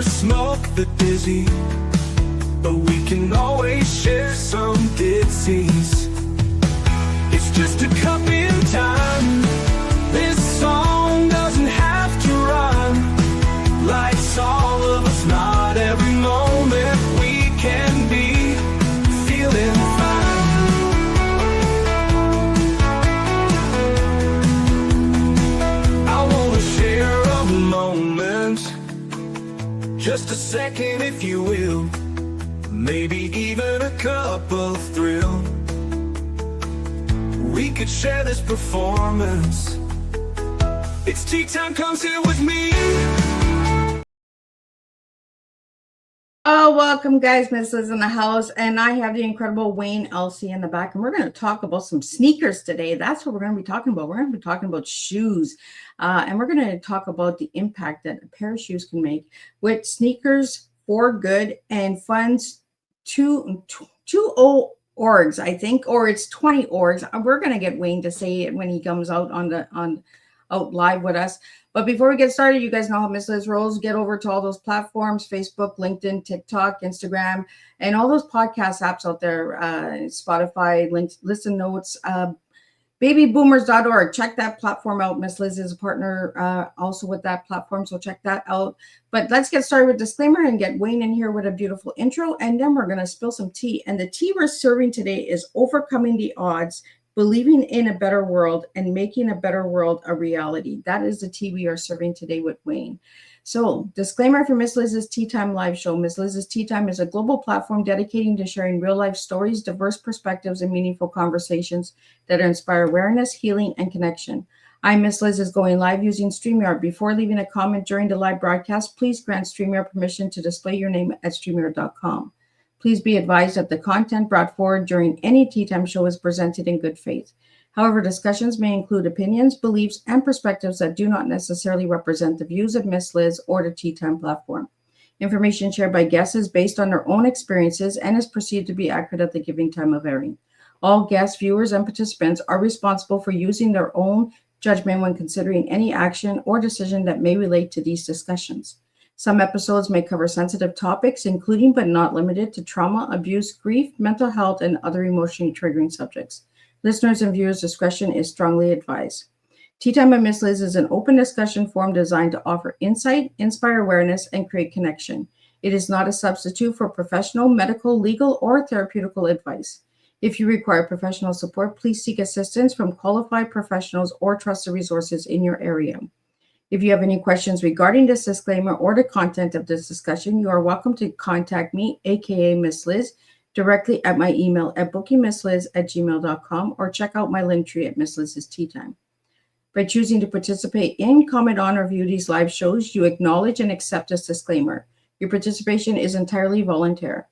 never smoke the dizzy, but we can always share some disease. It's just a cup in time. This song doesn't have to rhyme. Life's all of us, not every moment we can be feeling fine. I wanna share a moment, just a second if you will, maybe even a cup of thrill. We could share this performance. It's tea time, come sit with me. Oh, welcome guys, Miss Liz in the house, and I have the incredible Wayne Elsey in the back, and we're going to talk about some sneakers today. That's what we're going to be talking about. We're going to be talking about shoes, and we're going to talk about the impact that a pair of shoes can make with sneakers for good and funds two orgs, I think, or it's 20 orgs. We're going to get Wayne to say it when he comes out out live with us. But before we get started, you guys know how Miss Liz rolls. Get over to all those platforms: Facebook, LinkedIn, TikTok, Instagram, and all those podcast apps out there, Spotify, Listen Notes, babyboomers.org. Check that platform out. Miss Liz is a partner also with that platform, so check that out. But let's get started with disclaimer and get Wayne in here with a beautiful intro, and then we're going to spill some tea. And the tea we're serving today is overcoming the odds, believing in a better world, and making a better world a reality. That is the tea we are serving today with Wayne. So, disclaimer for Miss Liz's Tea Time live show. Miss Liz's Tea Time is a global platform dedicating to sharing real-life stories, diverse perspectives, and meaningful conversations that inspire awareness, healing, and connection. I'm Miss Liz is going live using StreamYard. Before leaving a comment during the live broadcast, please grant StreamYard permission to display your name at StreamYard.com. Please be advised that the content brought forward during any Tea Time show is presented in good faith. However, discussions may include opinions, beliefs, and perspectives that do not necessarily represent the views of Miss Liz or the Tea Time platform. Information shared by guests is based on their own experiences and is perceived to be accurate at the given time of airing. All guests, viewers, and participants are responsible for using their own judgment when considering any action or decision that may relate to these discussions. Some episodes may cover sensitive topics, including but not limited to trauma, abuse, grief, mental health, and other emotionally triggering subjects. Listeners' and viewers' discretion is strongly advised. Tea Time with Miss Liz is an open discussion forum designed to offer insight, inspire awareness, and create connection. It is not a substitute for professional, medical, legal, or therapeutical advice. If you require professional support, please seek assistance from qualified professionals or trusted resources in your area. If you have any questions regarding this disclaimer or the content of this discussion, you are welcome to contact me, aka Miss Liz, directly at my email at bookingmissliz@gmail.com, or check out my link tree at Miss Liz's Tea Time. By choosing to participate in, comment on, or view these live shows, you acknowledge and accept this disclaimer. Your participation is entirely voluntary.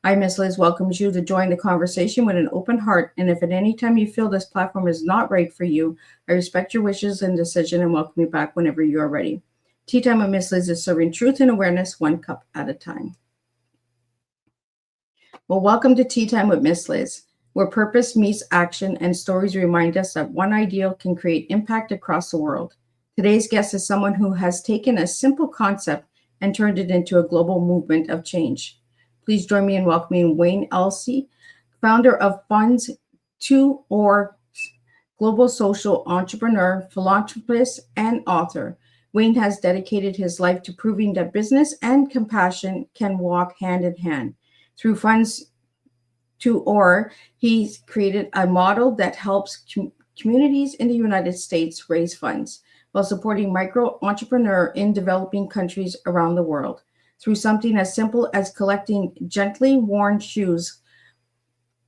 I, Miss Liz, welcomes you to join the conversation with an open heart, and if at any time you feel this platform is not right for you, I respect your wishes and decision and welcome you back whenever you are ready. Tea Time with Miss Liz is serving truth and awareness one cup at a time. Well, welcome to Tea Time with Miss Liz, where purpose meets action and stories remind us that one ideal can create impact across the world. Today's guest is someone who has taken a simple concept and turned it into a global movement of change. Please join me in welcoming Wayne Elsey, founder of Funds 2 Org, global social entrepreneur, philanthropist, and author. Wayne has dedicated his life to proving that business and compassion can walk hand in hand. Through Funds 2 Org, he's created a model that helps communities in the United States raise funds while supporting micro-entrepreneurs in developing countries around the world. Through something as simple as collecting gently worn shoes,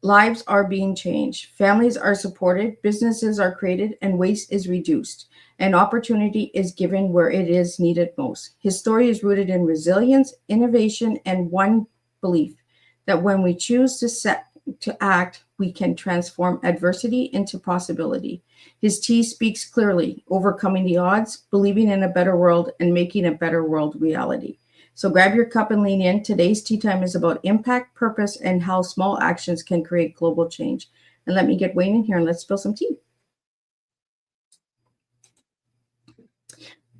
lives are being changed, families are supported, businesses are created, and waste is reduced, and opportunity is given where it is needed most. His story is rooted in resilience, innovation, and one belief that when we choose to act, we can transform adversity into possibility. His tea speaks clearly, overcoming the odds, believing in a better world, and making a better world reality. So grab your cup and lean in. Today's Tea Time is about impact, purpose, and how small actions can create global change. And let me get Wayne in here and let's spill some tea.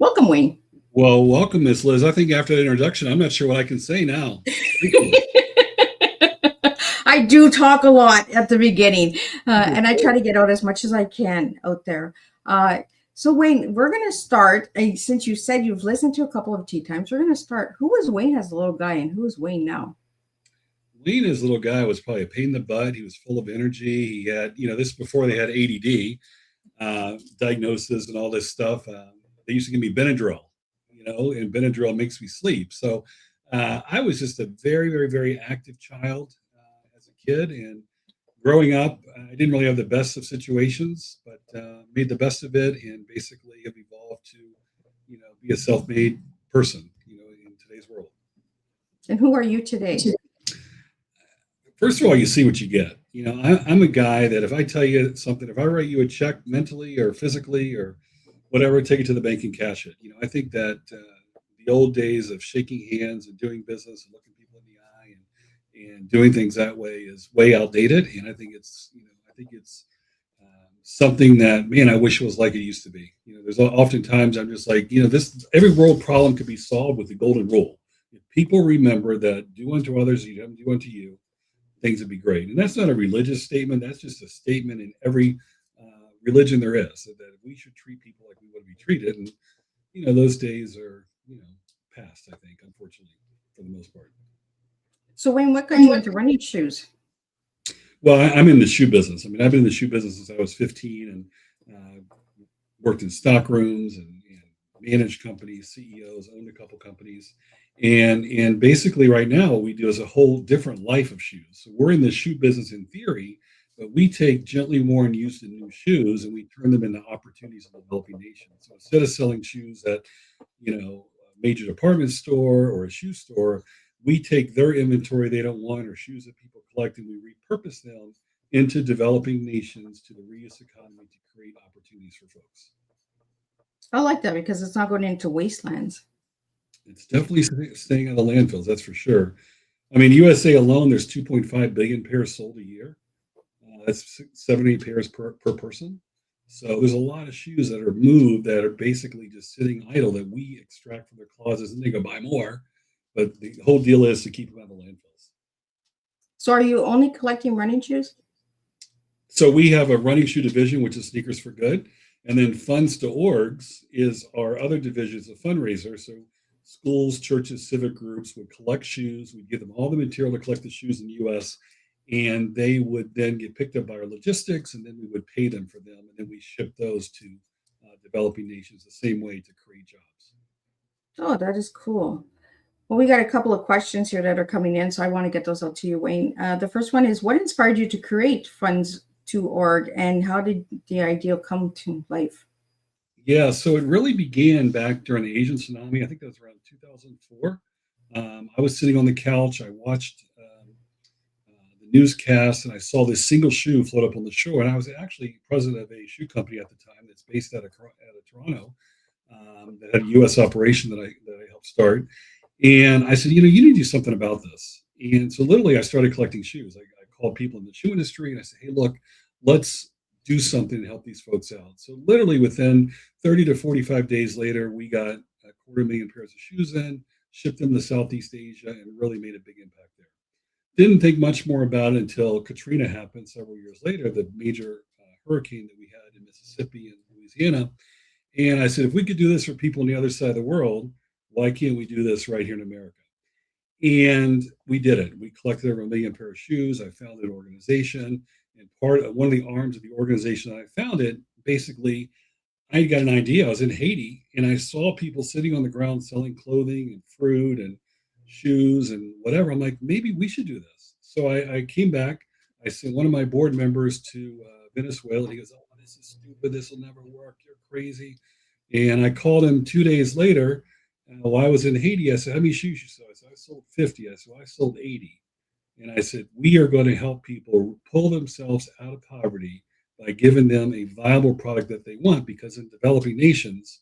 Welcome, Wayne. Well, welcome, Miss Liz. I think after the introduction, I'm not sure what I can say now. Thank you. I do talk a lot at the beginning, and I try to get out as much as I can out there. Uh, so, Wayne, we're going to start. Since you said you've listened to a couple of tea times, we're going to start. Who was Wayne as a little guy, and who is Wayne now? Wayne, as a little guy, was probably a pain in the butt. He was full of energy. He had, this before they had ADD diagnosis and all this stuff. They used to give me Benadryl, and Benadryl makes me sleep. So I was just a very, very, very active child as a kid. And growing up, I didn't really have the best of situations, but made the best of it and basically have evolved to, be a self-made person, in today's world. And who are you today? First of all, you see what you get. I'm a guy that if I tell you something, if I write you a check mentally or physically or whatever, take it to the bank and cash it. I think that the old days of shaking hands and doing business and looking people in the eye and doing things that way is way outdated. And I think it's something that, man, I wish it was like it used to be. There's oftentimes I'm just like, this every world problem could be solved with the golden rule. If people remember that do unto others, you have to do unto you, things would be great. And that's not a religious statement. That's just a statement in every religion there is, that we should treat people like we want to be treated. And, those days are, past, I think, unfortunately, for the most part. So, Wayne, what got you into running shoes? Well, I'm in the shoe business. I mean, I've been in the shoe business since I was 15 and worked in stock rooms and managed companies, CEOs, owned a couple companies. And basically right now what we do is a whole different life of shoes. So we're in the shoe business in theory, but we take gently worn, used and new shoes and we turn them into opportunities in developing nations. So instead of selling shoes at, a major department store or a shoe store, we take their inventory they don't want or shoes that people collect and we repurpose them into developing nations to the reuse economy to create opportunities for folks. I like that because it's not going into wastelands. It's definitely staying out of landfills, that's for sure. I mean, USA alone, there's 2.5 billion pairs sold a year. That's 78 pairs per person. So there's a lot of shoes that are moved that are basically just sitting idle that we extract from their closets and they go buy more. But the whole deal is to keep them out of landfills. So are you only collecting running shoes? So we have a running shoe division, which is Sneakers for Good. And then Funds to Orgs is our other divisions of fundraiser. So schools, churches, civic groups would collect shoes. We'd give them all the material to collect the shoes in the U.S. And they would then get picked up by our logistics, and then we would pay them for them. And then we ship those to developing nations the same way to create jobs. Oh, that is cool. Well, we got a couple of questions here that are coming in, so I want to get those out to you, Wayne. The first one is, what inspired you to create Funds to Org, and how did the idea come to life? Yeah, so it really began back during the Asian tsunami. I think that was around 2004. I was sitting on the couch. I watched the newscast, and I saw this single shoe float up on the shore. And I was actually president of a shoe company at the time that's based out of Toronto that had a U.S. operation that I helped start. And I said, you need to do something about this. And so literally I started collecting shoes. I called people in the shoe industry and I said, hey, look, let's do something to help these folks out. So literally within 30 to 45 days later, we got 250,000 pairs of shoes in, shipped them to Southeast Asia, and really made a big impact there. Didn't think much more about it until Katrina happened several years later, the major hurricane that we had in Mississippi and Louisiana. And I said, if we could do this for people on the other side of the world, why can't we do this right here in America? And we did it. We collected over 1 million pair of shoes. I founded an organization, and one of the arms of the organization that I founded, basically, I got an idea. I was in Haiti, and I saw people sitting on the ground selling clothing and fruit and shoes and whatever. I'm like, maybe we should do this. So I came back. I sent one of my board members to Venezuela. He goes, oh, this is stupid. This will never work. You're crazy. And I called him 2 days later. While I was in Haiti, I said, how many shoes you sold? I said, I sold 50. I said, well, I sold 80. And I said, we are going to help people pull themselves out of poverty by giving them a viable product that they want, because in developing nations,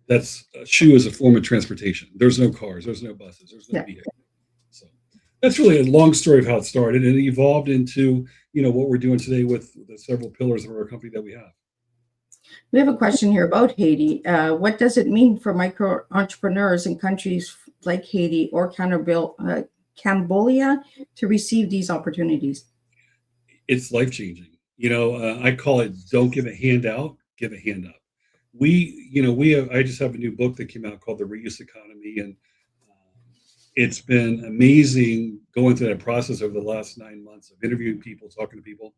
that's a shoe is a form of transportation. There's no cars, there's no buses, there's no vehicle. So that's really a long story of how it started, and it evolved into what we're doing today with the several pillars of our company that we have. We have a question here about Haiti. What does it mean for micro entrepreneurs in countries like Haiti or Cambodia to receive these opportunities? It's life changing. I call it don't give a hand out, give a hand up. We have, I just have a new book that came out called The Reuse Economy. And it's been amazing going through that process over the last 9 months of interviewing people, talking to people.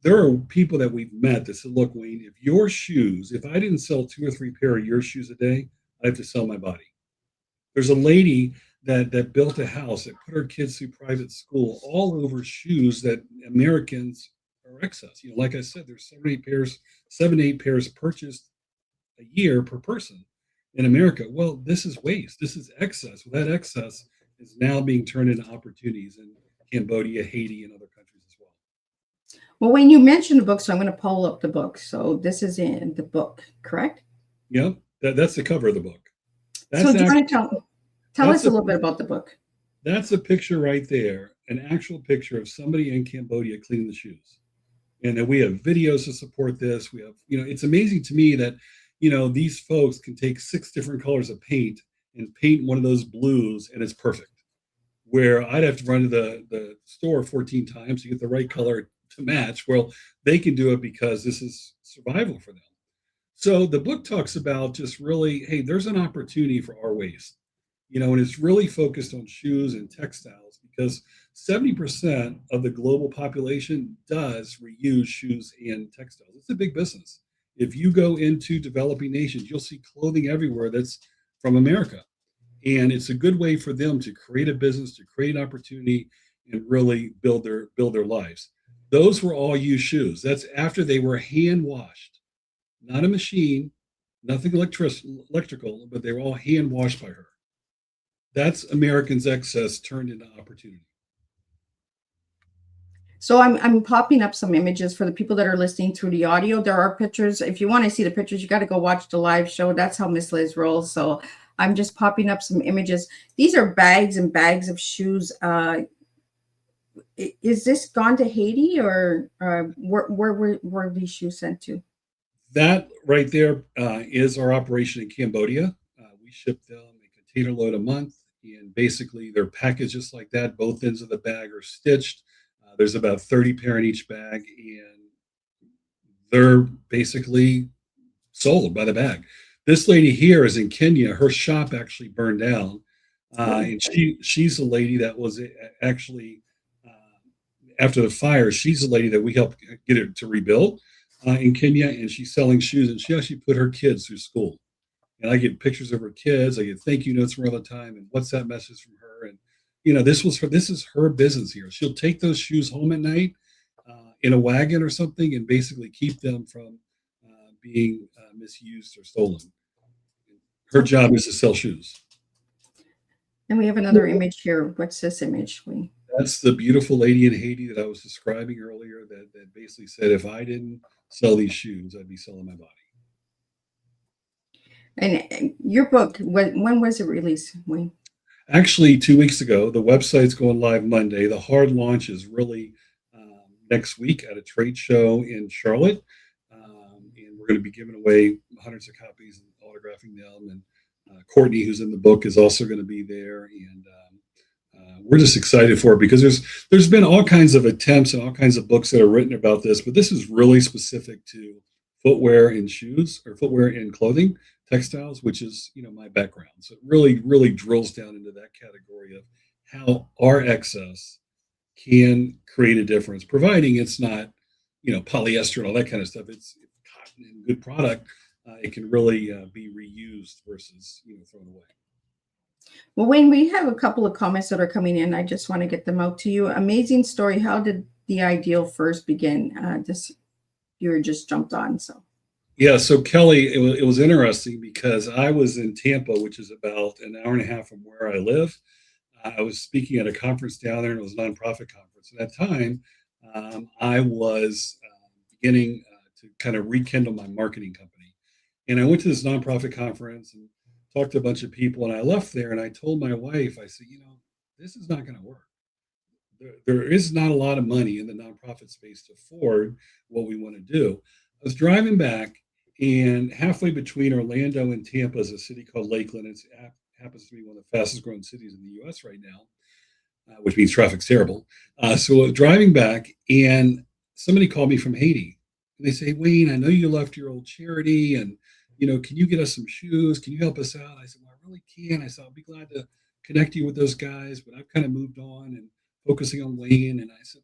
There are people that we've met that said, look, Wayne, if I didn't sell 2 or 3 pair of your shoes a day, I have to sell my body. There's a lady that built a house that put her kids through private school all over shoes that Americans are excess. Like I said, there's 7 8 pairs purchased a year per person in America. Well, this is waste. This is excess. Well, that excess is now being turned into opportunities in Cambodia, Haiti, and other countries as well. Well, when you mentioned the book, so I'm going to pull up the book. So this is in the book, correct? Yep, that's the cover of the book. So That's do you want actually to tell us that's a a little bit about the book? that's a picture right there, an actual picture of somebody in Cambodia cleaning the shoes. And then we have videos to support this. We have, it's amazing to me that, these folks can take 6 different colors of paint and paint one of those blues and it's perfect. Where I'd have to run to the store 14 times to get the right color to match. Well, they can do it because this is survival for them. So the book talks about just really, hey, there's an opportunity for our waste, and it's really focused on shoes and textiles because 70% of the global population does reuse shoes and textiles. It's a big business. If you go into developing nations, you'll see clothing everywhere that's from America. And it's a good way for them to create a business, to create an opportunity, and really build their lives. Those were all used shoes. That's after they were hand washed, not a machine, nothing electrical, but they were all hand washed by her. That's Americans' excess turned into opportunity. So I'm popping up some images for the people that are listening through the audio. There are pictures. If you want to see the pictures, you got to go watch the live show. That's how Miss Liz rolls. So I'm just popping up some images. These are bags and bags of shoes. Is this gone to Haiti or where were these shoes sent to? That right there is our operation in Cambodia. We ship them a container load a month, and basically they're packaged just like that. Both ends of the bag are stitched. There's about 30 pair in each bag, and they're basically sold by the bag. This lady here is in Kenya. Her shop actually burned down, and she's a lady that was actually after the fire. She's a lady that we helped get it to rebuild in Kenya, and she's selling shoes. And she actually put her kids through school. And I get pictures of her kids. I get thank you notes from her all the time, and WhatsApp messages from her. And this is her business here. She'll take those shoes home at night in a wagon or something, and basically keep them from being misused or stolen. Her job is to sell shoes. And we have another image here. What's this image? That's the beautiful lady in Haiti that I was describing earlier that basically said, if I didn't sell these shoes, I'd be selling my body. And your book, when was it released, Wayne? Actually, 2 weeks ago. The website's going live Monday. The hard launch is really next week at a trade show in Charlotte. And we're going to be giving away hundreds of copies and autographing them. And Courtney, who's in the book, is also going to be there. And we're just excited for it because there's been all kinds of attempts and all kinds of books that are written about this, but this is really specific to footwear and shoes, or footwear and clothing, textiles, which is my background. So it really drills down into that category of how our excess can create a difference, providing it's not polyester and all that kind of stuff. It's cotton and good product. It can really be reused versus thrown away. Well, Wayne, we have a couple of comments that are coming in. I just want to get them out to you. Amazing story. How did the ideal first begin? You were just jumped on. So yeah, so Kelly, it was interesting because I was in Tampa, which is about an hour and a half from where I live. I was speaking at a conference down there, and it was a nonprofit conference. At that time, I was beginning to kind of rekindle my marketing company. And I went to this nonprofit conference and talked to a bunch of people, and I left there and I told my wife, I said, this is not going to work. There is not a lot of money in the nonprofit space to afford what we want to do. I was driving back, And halfway between Orlando and Tampa is a city called Lakeland. It happens to be one of the fastest growing cities in the U.S. right now, which means traffic's terrible. So driving back, and somebody called me from Haiti. And they say, Wayne, I know you left your old charity, and can you get us some shoes? Can you help us out? I said, well, I really can. I said, I'll be glad to connect you with those guys, but I've kind of moved on and focusing on Wayne. And I said,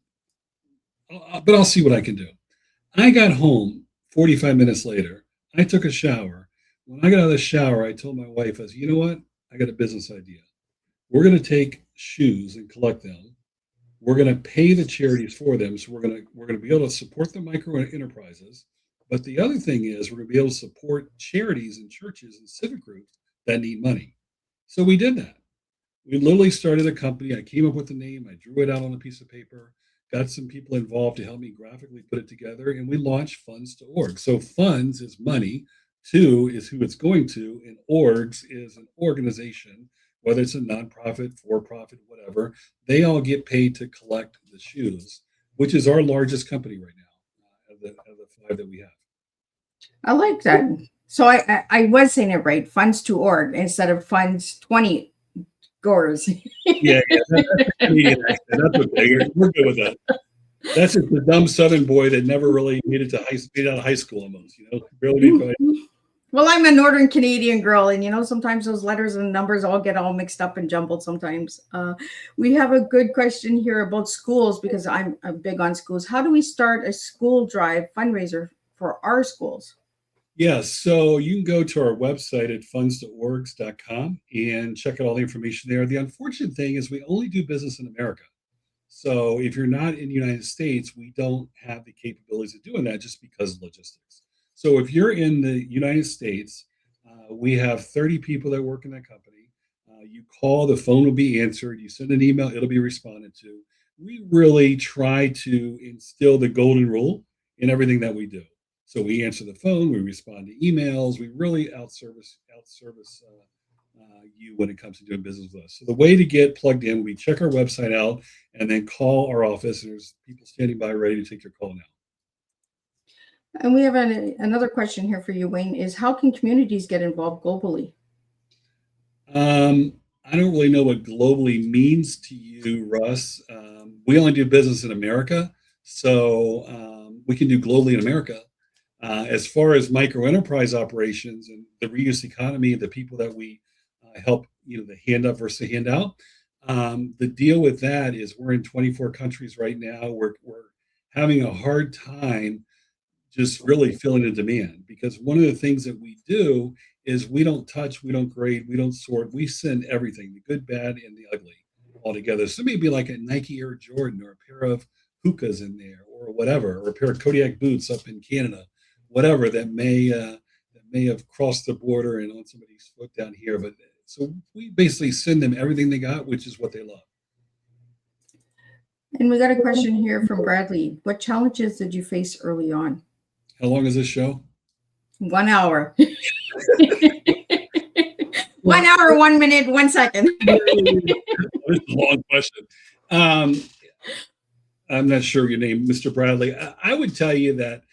but I'll see what I can do. I got home 45 minutes later. I took a shower. When I got out of the shower, I told my wife, I said, you know what? I got a business idea. We're going to take shoes and collect them. We're going to pay the charities for them. So we're going to be able to support the micro enterprises. But the other thing is we're going to be able to support charities and churches and civic groups that need money. So we did that. We literally started a company. I came up with the name. I drew it out on a piece of paper, got some people involved to help me graphically put it together, and we launched Funds to Org. So funds is money, to is who it's going to, and orgs is an organization, whether it's a nonprofit, for-profit, whatever. They all get paid to collect the shoes, which is our largest company right now, of the five that we have. I like that. So I was saying it right, funds to org instead of funds 20 gores. Yeah, that's Canadian accent. That's okay. We're good with that. That's just the dumb Southern boy that never really made it out of high school almost, barely made it. Well, I'm a Northern Canadian girl, and sometimes those letters and numbers all get all mixed up and jumbled sometimes. We have a good question here about schools, because I'm big on schools. How do we start a school drive fundraiser for our schools? Yes, so you can go to our website at funds2orgs.com and check out all the information there. The unfortunate thing is we only do business in America. So if you're not in the United States, we don't have the capabilities of doing that just because of logistics. So if you're in the United States, we have 30 people that work in that company. You call, the phone will be answered. You send an email, it'll be responded to. We really try to instill the golden rule in everything that we do. So we answer the phone, we respond to emails, we really outservice you when it comes to doing business with us. So the way to get plugged in, we check our website out and then call our office. There's people standing by ready to take your call now. And we have another question here for you, Wayne, is how can communities get involved globally? I don't really know what globally means to you, Russ. We only do business in America, so we can do globally in America. As far as micro enterprise operations and the reuse economy, the people that we help, the hand up versus the hand out, the deal with that is we're in 24 countries right now. We're having a hard time just really filling the demand, because one of the things that we do is we don't touch, we don't grade, we don't sort, we send everything, the good, bad, and the ugly all together. So maybe like a Nike Air Jordan or a pair of hookahs in there or whatever, or a pair of Kodiak boots up in Canada, whatever that may have crossed the border and on somebody's foot down here. But so we basically send them everything they got, which is what they love. And we got a question here from Bradley. What challenges did you face early on? How long is this show? 1 hour. 1 hour, 1 minute, 1 second. This is a long question. I'm not sure your name, Mr. Bradley. I would tell you that,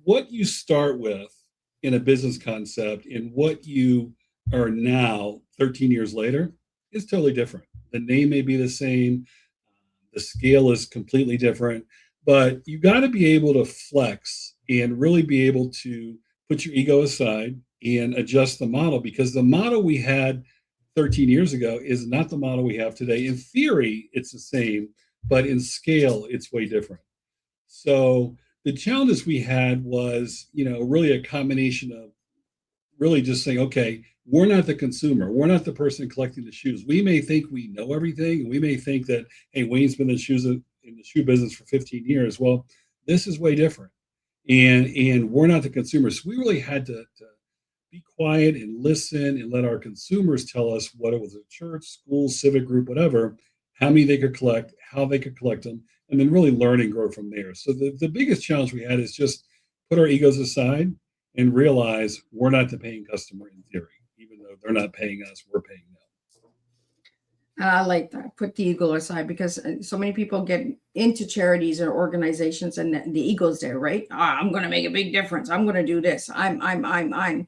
what you start with in a business concept and what you are now 13 years later is totally different. The name may be the same. The scale is completely different, but you got to be able to flex and really be able to put your ego aside and adjust the model, because the model we had 13 years ago is not the model we have today. In theory, it's the same, but in scale, it's way different. So the challenges we had was, really a combination of really just saying, okay, we're not the consumer. We're not the person collecting the shoes. We may think we know everything. And we may think that, hey, Wayne's been in the shoe business for 15 years. Well, this is way different. And we're not the consumers. So we really had to be quiet and listen and let our consumers tell us what it was, a church, school, civic group, whatever, how many they could collect, how they could collect them, and then really learn and grow from there. So the biggest challenge we had is just put our egos aside and realize we're not the paying customer in theory. Even though they're not paying us, we're paying them. I like that. Put the ego aside because so many people get into charities or organizations and the ego's there, right? Ah, I'm going to make a big difference. I'm going to do this. I'm.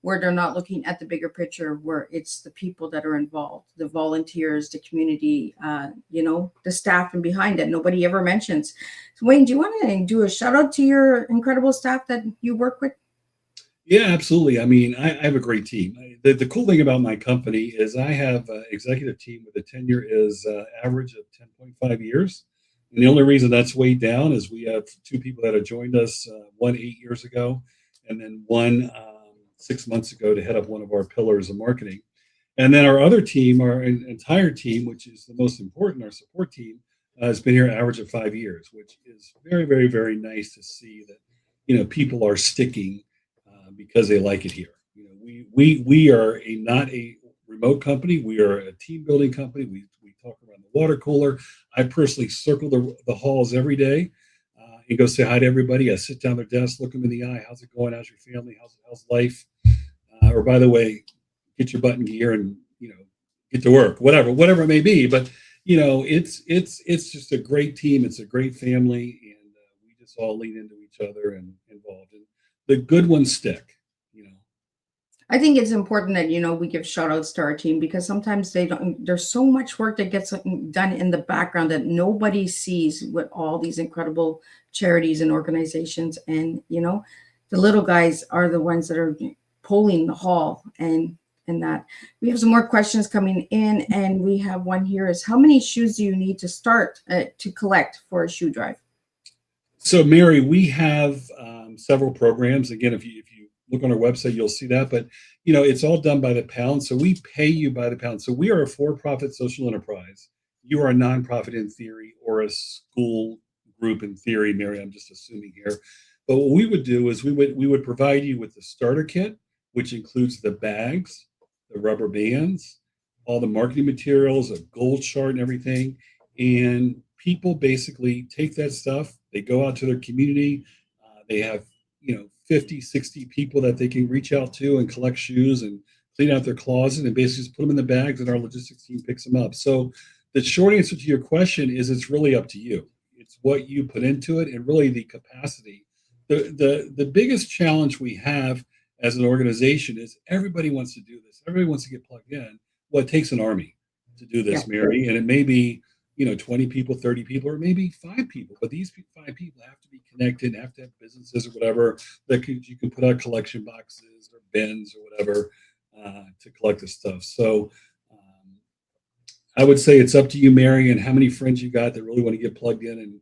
Where they're not looking at the bigger picture, where it's the people that are involved, the volunteers, the community, the staff and behind it. Nobody ever mentions. So Wayne, do you want to do a shout out to your incredible staff that you work with? Yeah, absolutely. I mean, I have a great team. The cool thing about my company is I have an executive team with a tenure is average of 10.5 years. And the only reason that's way down is we have two people that have joined us, one 8 years ago, and then one 6 months ago to head up one of our pillars of marketing. And then our other team, our entire team, which is the most important, our support team, has been here average of 5 years, which is very, very, very nice to see that people are sticking because they like it here. We are not a remote company. We are a team building company. We talk around the water cooler. I personally circle the halls every day and go say hi to everybody. I sit down at their desk, look them in the eye. How's it going? How's your family? How's life? Or by the way, get your butt in gear and get to work, whatever it may be. But it's just a great team. It's a great family, and we just all lean into each other and involved. And the good ones stick. I think it's important that we give shout outs to our team because sometimes they don't. There's so much work that gets done in the background that nobody sees with all these incredible charities and organizations, and the little guys are the ones that are pulling the hall and that. We have some more questions coming in, and we have one here: is how many shoes do you need to start to collect for a shoe drive? So, Mary, we have several programs. Again, if you look on our website, you'll see that. But it's all done by the pound. So we pay you by the pound. So we are a for-profit social enterprise. You are a nonprofit in theory, or a school group in theory, Mary. I'm just assuming here. But what we would do is we would provide you with the starter kit, which includes the bags, the rubber bands, all the marketing materials, a goal chart, and everything. And people basically take that stuff. They go out to their community. They have 50, 60 people that they can reach out to and collect shoes and clean out their closet and basically just put them in the bags, and our logistics team picks them up. So the short answer to your question is it's really up to you. It's what you put into it and really the capacity. The biggest challenge we have as an organization is everybody wants to do this. Everybody wants to get plugged in. Well, it takes an army to do this, yeah, Mary, and it may be 20 people, 30 people, or maybe 5 people. But these 5 people have to be connected, have to have businesses or whatever that you can put out collection boxes or bins or whatever to collect the stuff. So I would say it's up to you, Mary, and how many friends you got that really want to get plugged in and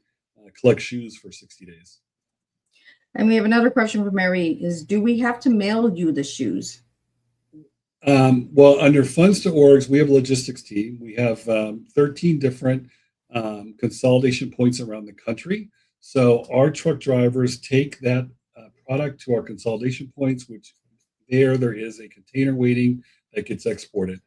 collect shoes for 60 days. And we have another question from Mary: is do we have to mail you the shoes? Well, under Funds to Orgs, we have a logistics team. We have 13 different consolidation points around the country. So our truck drivers take that product to our consolidation points, which there is a container waiting that gets exported.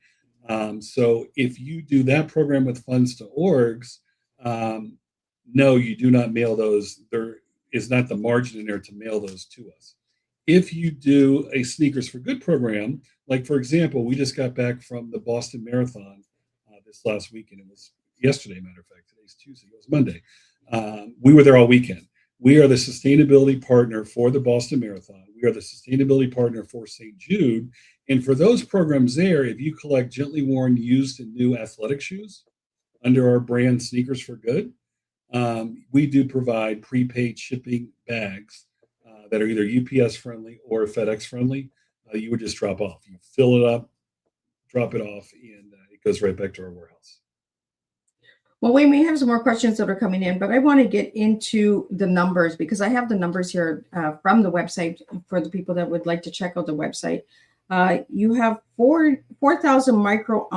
So if you do that program with Funds to Orgs, no, you do not mail those. There is not the margin in there to mail those to us. If you do a Sneakers for Good program, like, for example, we just got back from the Boston Marathon this last weekend. It was yesterday, matter of fact. Today's Tuesday. It was Monday. We were there all weekend. We are the sustainability partner for the Boston Marathon. We are the sustainability partner for St. Jude. And for those programs there, if you collect gently worn, used, and new athletic shoes under our brand Sneakers for Good, we do provide prepaid shipping bags that are either UPS friendly or FedEx friendly. You would just drop off. You fill it up, drop it off, and it goes right back to our warehouse. Well, Wayne, we have some more questions that are coming in, but I want to get into the numbers because I have the numbers here from the website for the people that would like to check out the website. You have 4,000 micro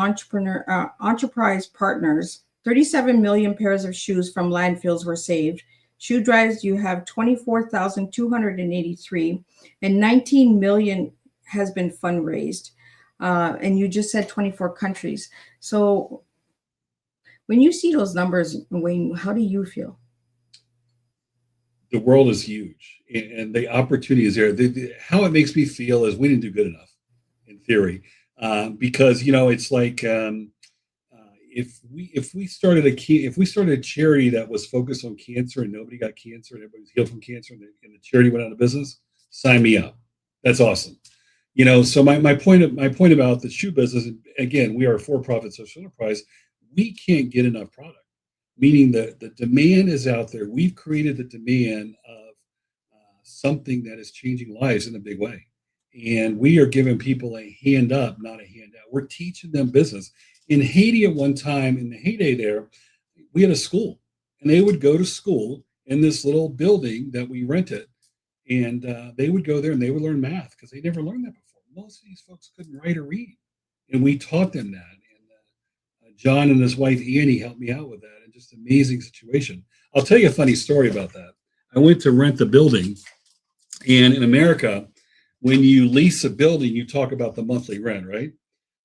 enterprise partners. 37 million pairs of shoes from landfills were saved. Shoe drives, you have 24,283, and 19 million has been fundraised. And you just said 24 countries. So when you see those numbers, Wayne, how do you feel? The world is huge, and the opportunity is there. How it makes me feel is we didn't do good enough, in theory, because it's like if we started a charity that was focused on cancer and nobody got cancer and everybody's healed from cancer and the charity went out of business, sign me up. That's awesome. So my point about the shoe business, again, we are a for-profit social enterprise. We can't get enough product, meaning the demand is out there. We've created the demand of something that is changing lives in a big way. And we are giving people a hand up, not a handout. We're teaching them business. In Haiti at one time, in the heyday there, we had a school, and they would go to school in this little building that we rented. And they would go there and they would learn math because they never learned that before. Most of these folks couldn't write or read. And we taught them that. And John and his wife, Annie, helped me out with that. And just amazing situation. I'll tell you a funny story about that. I went to rent the building. And in America, when you lease a building, you talk about the monthly rent, right?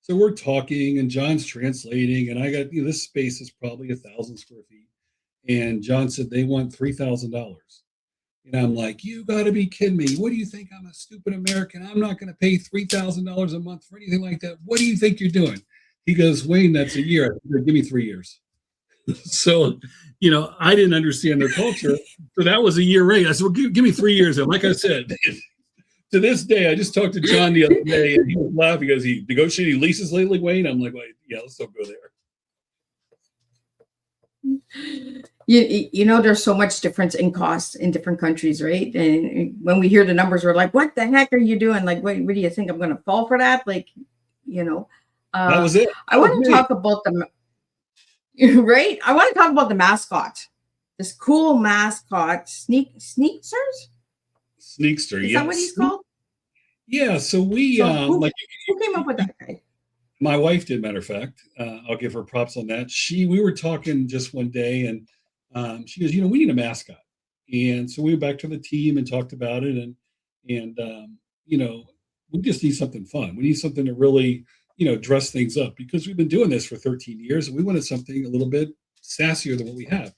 So we're talking and John's translating. And I got, this space is probably 1,000 square feet. And John said they want $3,000. And I'm like, you got to be kidding me. What do you think? I'm a stupid American. I'm not going to pay $3,000 a month for anything like that. What do you think you're doing? He goes, Wayne, that's a year. I said, give me 3 years. So, I didn't understand their culture. So that was a year rate. I said, well, give me 3 years. And like I said, to this day, I just talked to John the other day and he was laughing because he negotiated leases lately, Wayne. I'm like, well, yeah, let's don't go there. There's so much difference in costs in different countries, right? And when we hear the numbers, we're like, what the heck are you doing? Like, what do you think I'm going to fall for that? Like, that was it. I want to talk about right? I want to talk about the mascot, this cool mascot, Sneakster, Is that what he's called? Yeah. So who came up with that guy? My wife did, matter of fact. I'll give her props on that. We were talking just one day and she goes, we need a mascot. And so we went back to the team and talked about it. And we just need something fun. We need something to really, dress things up because we've been doing this for 13 years and we wanted something a little bit sassier than what we have.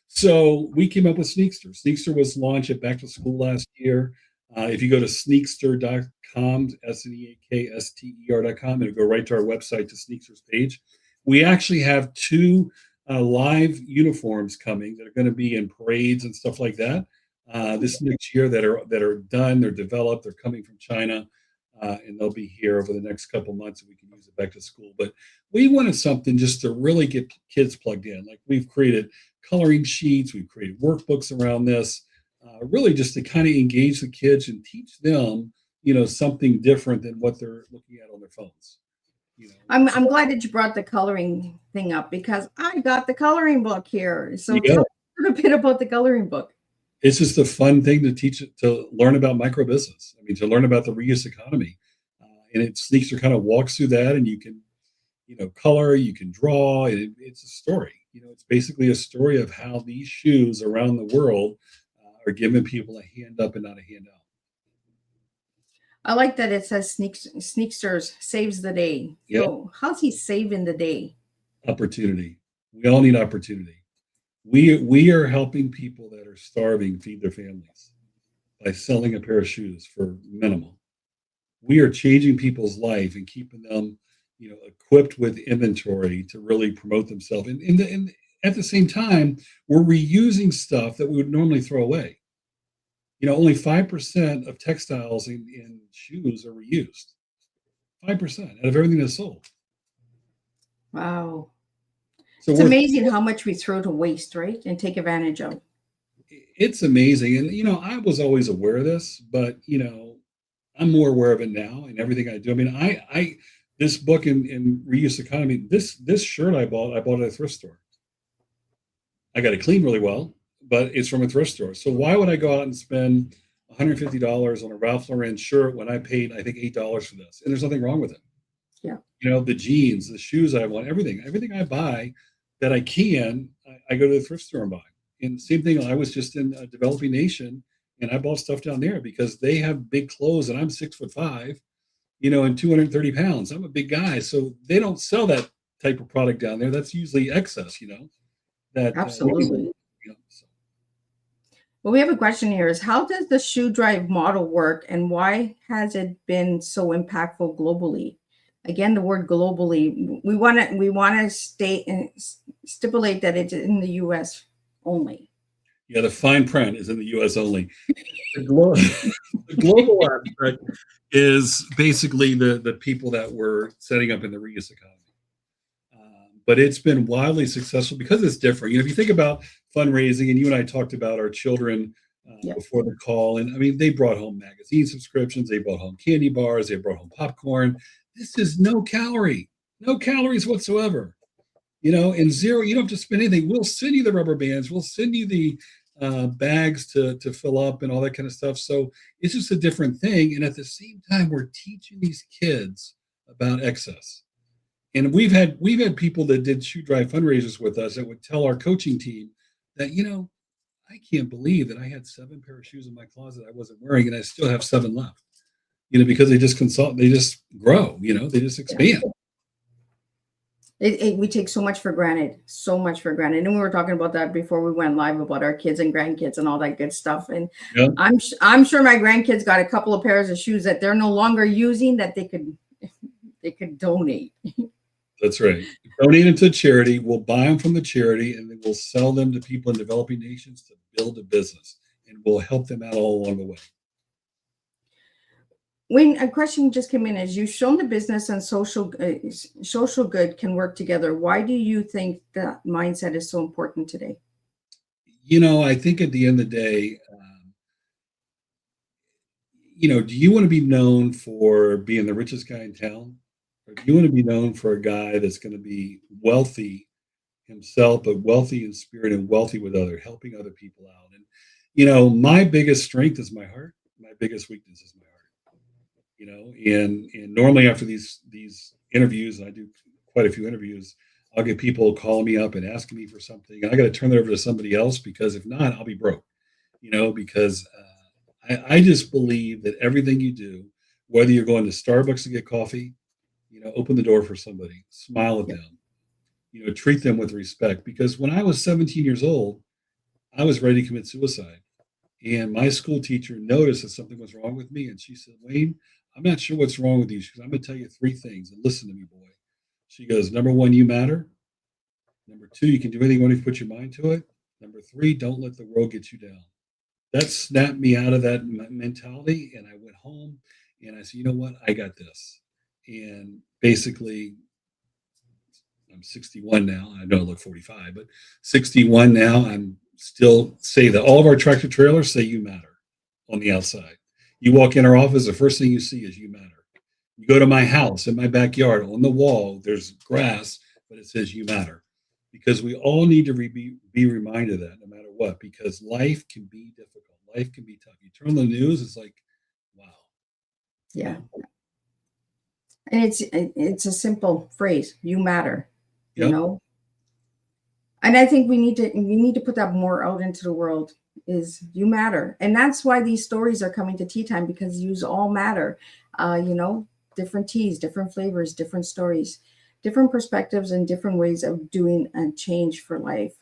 So we came up with Sneakster. Sneakster was launched at Back to School last year. If you go to sneakster.com, SNEAKSTER.com, it'll go right to our website to Sneakster's page. We actually have 2 live uniforms coming that are going to be in parades and stuff like that this next year that are done, they're developed, they're coming from China, and they'll be here over the next couple months and we can use it back to school. But we wanted something just to really get kids plugged in. Like we've created coloring sheets, we've created workbooks around this. Really just to kind of engage the kids and teach them, something different than what they're looking at on their phones. I'm glad that you brought the coloring thing up because I got the coloring book here. So tell a bit about the coloring book. It's just a fun thing to learn about micro business. I mean, to learn about the reuse economy. And Sneakster kind of walks through that and you can, color, you can draw. It's a story. It's basically a story of how these shoes around the world are giving people a hand up and not a handout. I like that it says Sneaksters saves the day. Yep. So how's he saving the day? Opportunity. We all need opportunity. We are helping people that are starving feed their families by selling a pair of shoes for minimal. We are changing people's life and keeping them, equipped with inventory to really promote themselves. And at the same time, we're reusing stuff that we would normally throw away. Only 5% of textiles in shoes are reused. 5% out of everything that's sold. Wow. So it's amazing how much we throw to waste, right? And take advantage of. It's amazing. And, I was always aware of this, but, I'm more aware of it now and everything I do. I mean, this book in reuse economy, this shirt I bought at a thrift store. I got it cleaned really well, but it's from a thrift store. So why would I go out and spend $150 on a Ralph Lauren shirt when I paid, I think, $8 for this? And there's nothing wrong with it. Yeah. The jeans, the shoes I want, everything I buy that I can, I go to the thrift store and buy. And same thing, I was just in a developing nation and I bought stuff down there because they have big clothes and I'm 6'5", and 230 pounds. I'm a big guy. So they don't sell that type of product down there. That's usually excess, that absolutely. Well, we have a question here is how does the shoe drive model work and why has it been so impactful globally? Again, the word globally. We want to state and stipulate that it's in the U.S. only. Yeah, the fine print is in the U.S. only. The global aspect is basically the people that we're setting up in the reuse economy. But it's been wildly successful because it's different. If you think about fundraising, and you and I talked about our children Yep. before the call, and I mean, they brought home magazine subscriptions, they brought home candy bars, they brought home popcorn. This is no calories whatsoever. And zero. You don't have to spend anything. We'll send you the rubber bands. We'll send you the bags to fill up and all that kind of stuff. So it's just a different thing. And at the same time, we're teaching these kids about excess. And we've had people that did shoe drive fundraisers with us that would tell our coaching team that, I can't believe that I had 7 pair of shoes in my closet I wasn't wearing, and I still have 7 left. Because they just they just grow. They just expand. We take so much for granted, so much for granted. And we were talking about that before we went live about our kids and grandkids and all that good stuff. And Yeah, I'm sure my grandkids got a couple of pairs of shoes that they're no longer using that they could donate. that's right. Donate them to charity. We'll buy them from the charity, and then we'll sell them to people in developing nations to build a business, and we'll help them out all along the way. When a question just came in, is you've shown the business and social good can work together. Why do you think that mindset is so important today? I think at the end of the day, do you want to be known for being the richest guy in town? Or do you want to be known for a guy that's going to be wealthy himself, but wealthy in spirit and wealthy with helping other people out? And, my biggest strength is my heart. My biggest weakness is my heart. And normally after these interviews, and I do quite a few interviews, I'll get people calling me up and asking me for something. I got to turn it over to somebody else, because if not, I'll be broke. Because I just believe that everything you do, whether you're going to Starbucks to get coffee, open the door for somebody, smile at them, treat them with respect. Because when I was 17 years old, I was ready to commit suicide. And my school teacher noticed that something was wrong with me. And she said, Wayne, I'm not sure what's wrong with you. She goes, I'm going to tell you 3 things. And listen to me, boy. She goes, number 1, you matter. Number 2, you can do anything you want if you put your mind to it. Number 3, don't let the world get you down. That snapped me out of that mentality. And I went home and I said, you know what? I got this. And basically, I'm 61 now. I know I look 45, but 61 now. I'm still say that all of our tractor trailers say you matter on the outside. You walk in our office, the first thing you see is you matter. You go to my house, in my backyard, on the wall, there's grass, but it says you matter. Because we all need to be reminded of that no matter what, because life can be difficult. Life can be tough. You turn on the news, it's like, wow. Yeah. And it's a simple phrase, you matter, Yep. And I think we need to put that more out into the world, is you matter. And that's why these stories are coming to Tea Time, because you all matter. Different teas, different flavors, different stories, different perspectives, and different ways of doing a change for life.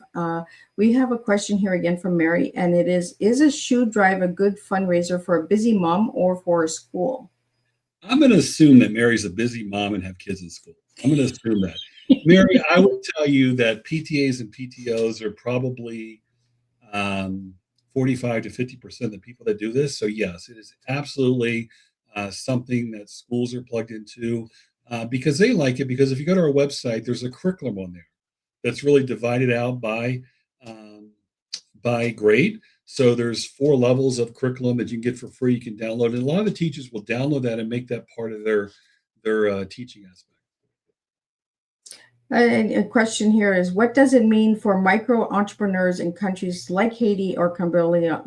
We have a question here again from Mary, and it is a shoe drive a good fundraiser for a busy mom or for a school? I'm going to assume that Mary's a busy mom and have kids in school. I'm going to assume that. Mary, I would tell you that PTAs and PTOs are probably 45 to 50% of the people that do this. So yes, it is absolutely something that schools are plugged into because they like it. Because if you go to our website, there's a curriculum on there that's really divided out by grade. So there's 4 levels of curriculum that you can get for free. You can download, and a lot of the teachers will download that and make that part of their teaching aspect. A question here is, what does it mean for micro entrepreneurs in countries like Haiti or Cambodia?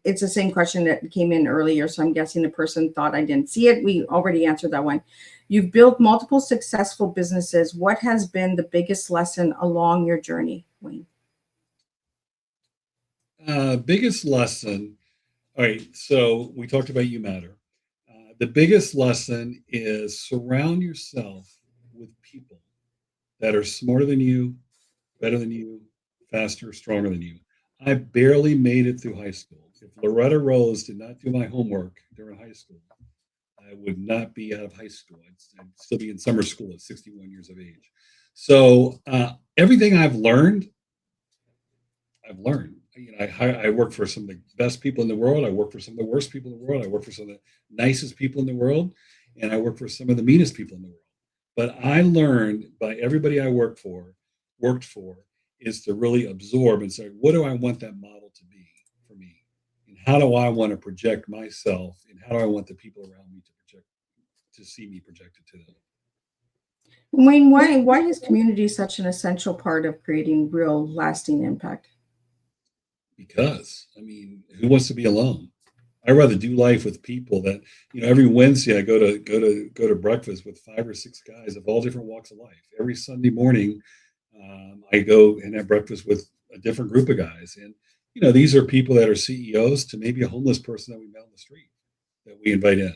It's the same question that came in earlier, so I'm guessing the person thought I didn't see it. We already answered that one. You've built multiple successful businesses. What has been the biggest lesson along your journey, Wayne? Biggest lesson. All right, so we talked about you matter. The biggest lesson is surround yourself with people that are smarter than you, better than you, faster, stronger than you. I barely made it through high school. If Loretta Rose did not do my homework during high school, I would not be out of high school. I'd still be in summer school at 61 years of age. So everything I've learned. I work for some of the best people in the world. I work for some of the worst people in the world. I work for some of the nicest people in the world, and I work for some of the meanest people in the world. But I learned by everybody I worked for, is to really absorb and say, what do I want that model to be for me? And how do I want to project myself? And how do I want the people around me to see me projected to them? Wayne, why is community such an essential part of creating real lasting impact? Because I mean, who wants to be alone? I rather do life with people that, every Wednesday I go to breakfast with 5 or 6 guys of all different walks of life. Every Sunday morning, I go and have breakfast with a different group of guys, and these are people that are CEOs to maybe a homeless person that we met on the street that we invite in.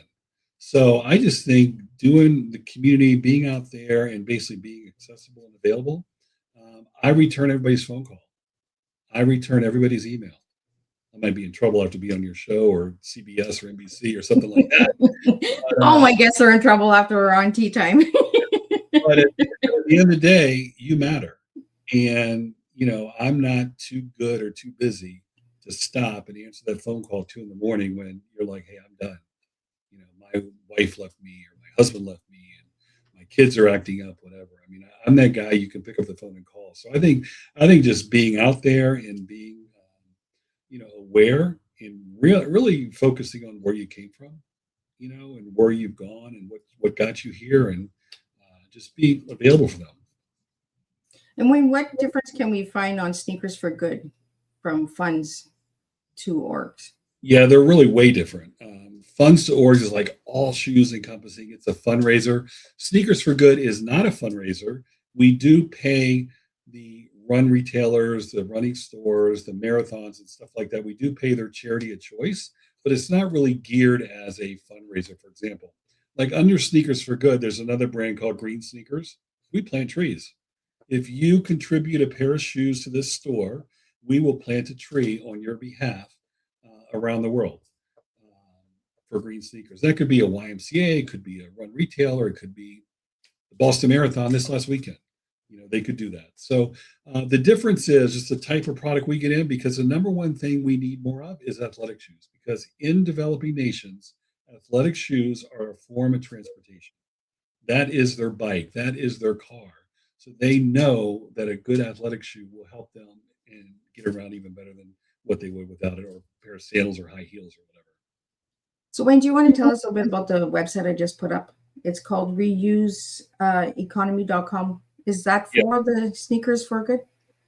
So I just think doing the community, being out there, and basically being accessible and available. I return everybody's phone call. I return everybody's email. I might be in trouble. I have to be on your show or CBS or NBC or something like that. But, All my guests are in trouble after we're on tea time. but at the end of the day, you matter. And, I'm not too good or too busy to stop and answer that phone call 2 in the morning when you're like, hey, I'm done. My wife left me or my husband left me and my kids are acting up, whatever. I mean, I'm that guy you can pick up the phone and call. So I think just being out there and being, aware and really focusing on where you came from, and where you've gone and what got you here, and just be available for them. And Wayne, what difference can we find on Sneakers for Good from funds to orgs? Yeah, they're really way different. Funds to Orgs is like all shoes encompassing. It's a fundraiser. Sneakers for Good is not a fundraiser. We do pay the run retailers, the running stores, the marathons and stuff like that. We do pay their charity of choice, but it's not really geared as a fundraiser, for example. Like under Sneakers for Good, there's another brand called Green Sneakers. We plant trees. If you contribute a pair of shoes to this store, we will plant a tree on your behalf around the world for green sneakers. That could be a YMCA, it could be a run retailer, it could be the Boston Marathon this last weekend. They could do that. So the difference is just the type of product we get in, because the number one thing we need more of is athletic shoes. Because in developing nations, athletic shoes are a form of transportation. That is their bike, that is their car. So they know that a good athletic shoe will help them and get around even better than what they would without it, or a pair of sandals or high heels or whatever. So Wayne, do you want to tell us a little bit about the website I just put up? It's called reuseeconomy.com. Is that for the Sneakers for Good?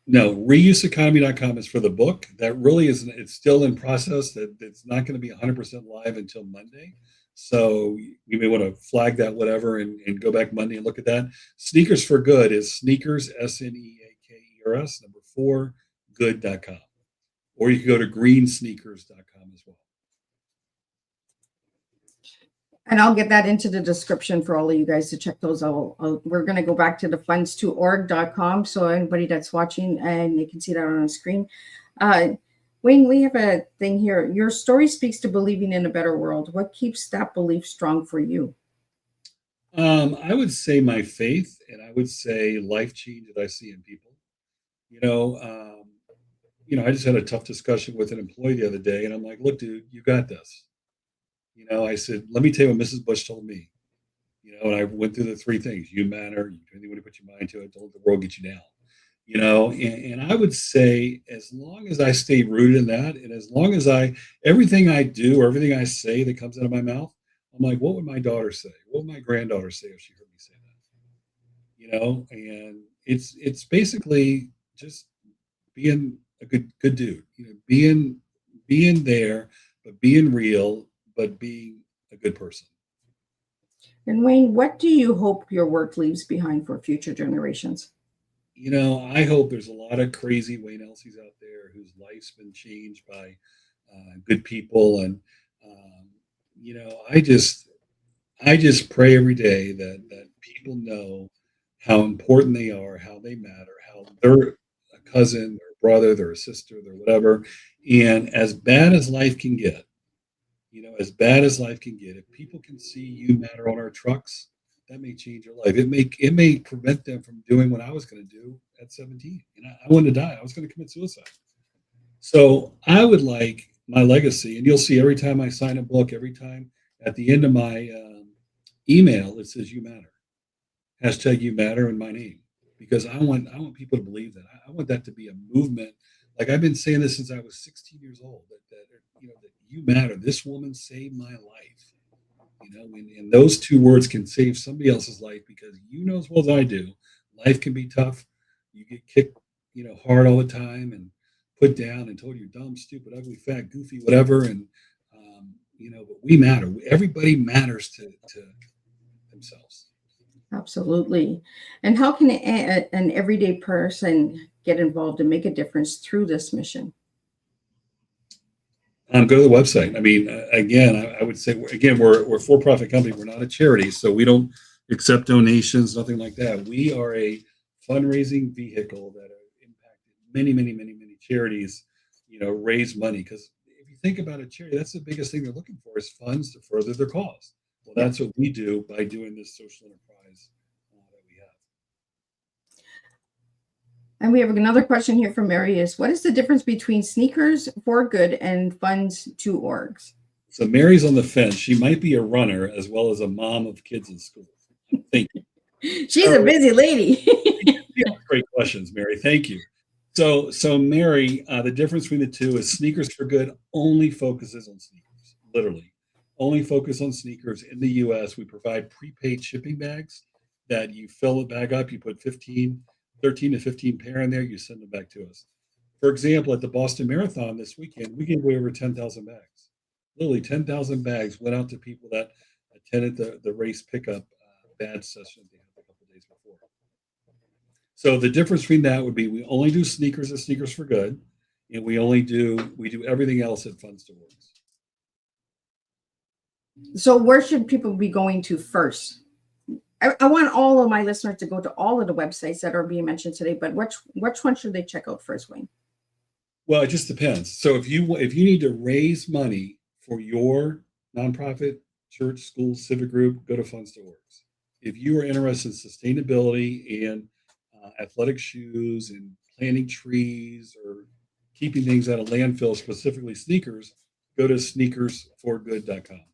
No, reuseeconomy.com is for the book. That really isn't, it's still in process. That it's not going to be 100% live until Monday. So you may want to flag that, whatever, and go back Monday and look at that. Sneakers for Good is sneakers, SNEAKERS, number 4, good.com. Or you can go to greensneakers.com as well. And I'll get that into the description for all of you guys to check those out. We're going to go back to the funds2org.com. So anybody that's watching, and you can see that on the screen. Wayne, we have a thing here. Your story speaks to believing in a better world. What keeps that belief strong for you? I would say my faith, and I would say life change that I see in people. I just had a tough discussion with an employee the other day, and I'm like, look, dude, you got this. I said, let me tell you what Mrs. Bush told me. And I went through the 3 things. You matter. You do anything when you put your mind to it. Don't let the world get you down. And I would say, as long as I stay rooted in that, and as long as everything I do or everything I say that comes out of my mouth, I'm like, what would my daughter say? What would my granddaughter say if she heard me say that? And it's basically just being a good dude, being there, but being real, but being a good person. And Wayne, what do you hope your work leaves behind for future generations? I hope there's a lot of crazy Wayne Elseys out there whose life's been changed by good people. And, I just pray every day that people know how important they are, how they matter, how they're a cousin, or brother, they're a sister, they're whatever. And as bad as life can get, as bad as life can get, if people can see You Matter on our trucks, that may change your life. It may prevent them from doing what I was going to do at 17. I wanted to die. I was going to commit suicide. So I would like my legacy, and you'll see every time I sign a book, every time at the end of my email, it says You Matter, hashtag You Matter, and my name, because I want people to believe that. I want that to be a movement. Like I've been saying this since I was 16 years old. That You Matter. This woman saved my life. And those two words can save somebody else's life, because you know as well as I do, life can be tough. You get kicked, hard all the time and put down and told you're dumb, stupid, ugly, fat, goofy, whatever. And but we matter. Everybody matters to themselves. Absolutely. And how can an everyday person get involved and make a difference through this mission? Go to the website. I mean, again, I would say, again, we're a for-profit company. We're not a charity, so we don't accept donations, nothing like that. We are a fundraising vehicle that impacted many, many, many, many charities, raise money. Because if you think about a charity, that's the biggest thing they're looking for, is funds to further their cause. Well, that's what we do by doing this social enterprise that we have. And we have another question here from Mary is, what is the difference between Sneakers for Good and Funds to Orgs? So Mary's on the fence. She might be a runner as well as a mom of kids in school. I'm thinking. She's a busy lady. Great questions, Mary. Thank you. So Mary, the difference between the two is Sneakers for Good only focuses on sneakers, literally. Only focus on sneakers. In the U.S., we provide prepaid shipping bags that you fill the bag up, you put 13 to 15 pair in there, you send them back to us. For example, at the Boston Marathon this weekend, we gave away over 10,000 bags. Literally 10,000 bags went out to people that attended the race pickup badge session they had a couple days before. So the difference between that would be we only do sneakers at Sneakers for Good, and we do everything else at Funds to Orgs. So where should people be going to first? I want all of my listeners to go to all of the websites that are being mentioned today, but which one should they check out first, Wayne? Well, it just depends. So if you need to raise money for your nonprofit, church, school, civic group, go to Funds to Orgs. If you are interested in sustainability and athletic shoes and planting trees or keeping things out of landfill, specifically sneakers, go to sneakersforgood.com.